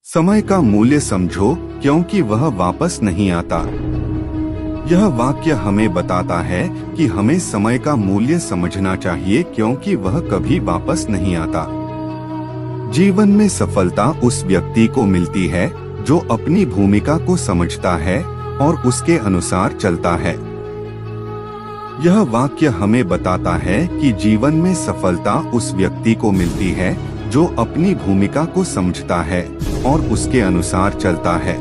समय का मूल्य समझो क्योंकि वह वापस नहीं आता। यह वाक्य हमें बताता है कि हमें समय का मूल्य समझना चाहिए क्योंकि वह कभी वापस नहीं आता। जीवन में सफलता उस व्यक्ति को मिलती है जो अपनी भूमिका को समझता है और उसके अनुसार चलता है। यह वाक्य हमें बताता है कि जीवन में सफलता उस व्यक्ति को मिलती है जो अपनी भूमिका को समझता है और उसके अनुसार चलता है।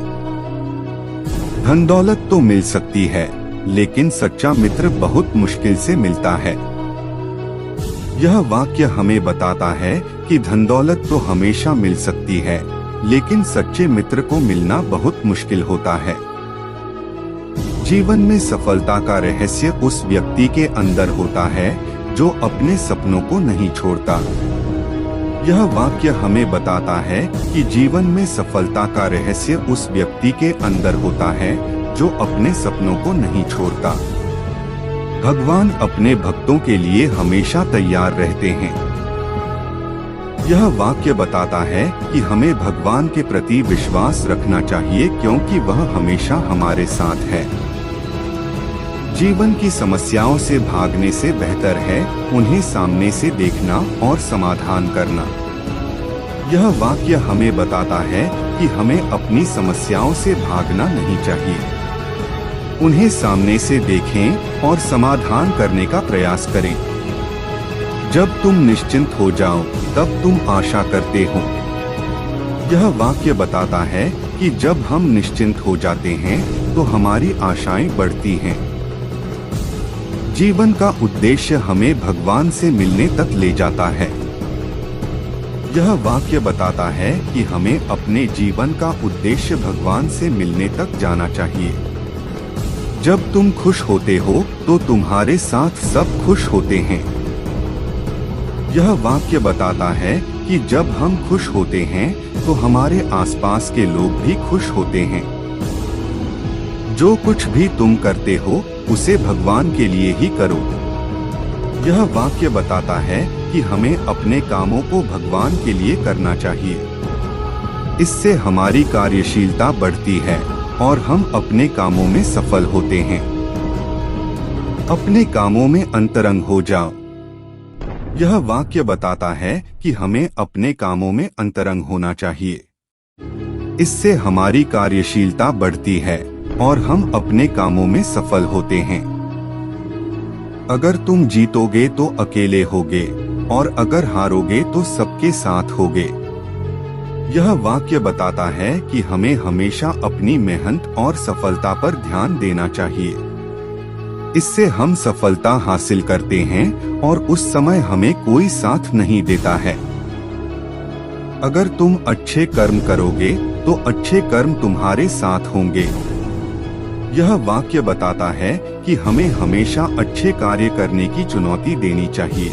धन दौलत तो मिल सकती है, लेकिन सच्चा मित्र बहुत मुश्किल से मिलता है। यह वाक्य हमें बताता है कि धन दौलत तो हमेशा मिल सकती है, लेकिन सच्चे मित्र को मिलना बहुत मुश्किल होता है। जीवन में सफलता का रहस्य उस व्यक्ति के अंदर होता है जो अपने सपनों को नहीं छोड़ता। यह वाक्य हमें बताता है कि जीवन में सफलता का रहस्य उस व्यक्ति के अंदर होता है जो अपने सपनों को नहीं छोड़ता। भगवान अपने भक्तों के लिए हमेशा तैयार रहते हैं। यह वाक्य बताता है कि हमें भगवान के प्रति विश्वास रखना चाहिए क्योंकि वह हमेशा हमारे साथ है। जीवन की समस्याओं से भागने से बेहतर है उन्हें सामने से देखना और समाधान करना। यह वाक्य हमें बताता है कि हमें अपनी समस्याओं से भागना नहीं चाहिए। उन्हें सामने से देखें और समाधान करने का प्रयास करें। जब तुम निश्चिंत हो जाओ तब तुम आशा करते हो। यह वाक्य बताता है कि जब हम निश्चिंत हो जाते हैं तो हमारी आशाएं बढ़ती हैं। जीवन का उद्देश्य हमें भगवान से मिलने तक ले जाता है। यह वाक्य बताता है कि हमें अपने जीवन का उद्देश्य भगवान से मिलने तक जाना चाहिए। जब तुम खुश होते हो तो तुम्हारे साथ सब खुश होते हैं। यह वाक्य बताता है कि जब हम खुश होते हैं तो हमारे आसपास के लोग भी खुश होते हैं। जो कुछ भी तुम करते हो उसे भगवान के लिए ही करो। यह वाक्य बताता है कि हमें अपने कामों को भगवान के लिए करना चाहिए। इससे हमारी कार्यशीलता बढ़ती है और हम अपने कामों में सफल होते हैं। अपने कामों में अंतरंग हो जाओ। यह वाक्य बताता है कि हमें अपने कामों में अंतरंग होना चाहिए। इससे हमारी कार्यशीलता बढ़ती है और हम अपने कामों में सफल होते हैं। अगर तुम जीतोगे तो अकेले होगे और अगर हारोगे तो सबके साथ होगे। यह वाक्य बताता है कि हमें हमेशा अपनी मेहनत और सफलता पर ध्यान देना चाहिए। इससे हम सफलता हासिल करते हैं और उस समय हमें कोई साथ नहीं देता है। अगर तुम अच्छे कर्म करोगे तो अच्छे कर्म तुम्हारे साथ होंगे। यह वाक्य बताता है कि हमें हमेशा अच्छे कार्य करने की चुनौती देनी चाहिए।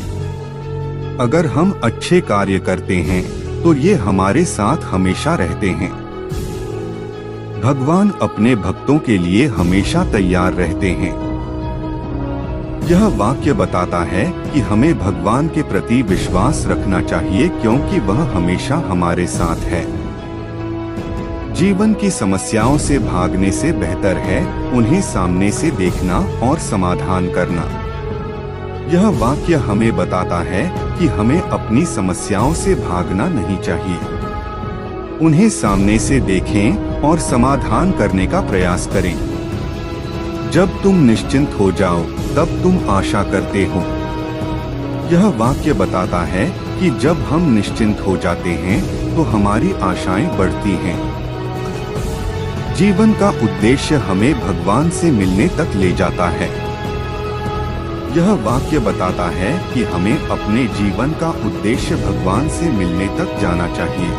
अगर हम अच्छे कार्य करते हैं तो ये हमारे साथ हमेशा रहते हैं। भगवान अपने भक्तों के लिए हमेशा तैयार रहते हैं। यह वाक्य बताता है कि हमें भगवान के प्रति विश्वास रखना चाहिए क्योंकि वह हमेशा हमारे साथ है। जीवन की समस्याओं से भागने से बेहतर है उन्हें सामने से देखना और समाधान करना। यह वाक्य हमें बताता है कि हमें अपनी समस्याओं से भागना नहीं चाहिए। उन्हें सामने से देखें और समाधान करने का प्रयास करें। जब तुम निश्चिंत हो जाओ तब तुम आशा करते हो। यह वाक्य बताता है कि जब हम निश्चिंत हो जाते हैं तो हमारी आशाएं बढ़ती हैं। जीवन का उद्देश्य हमें भगवान से मिलने तक ले जाता है। यह वाक्य बताता है कि हमें अपने जीवन का उद्देश्य भगवान से मिलने तक जाना चाहिए।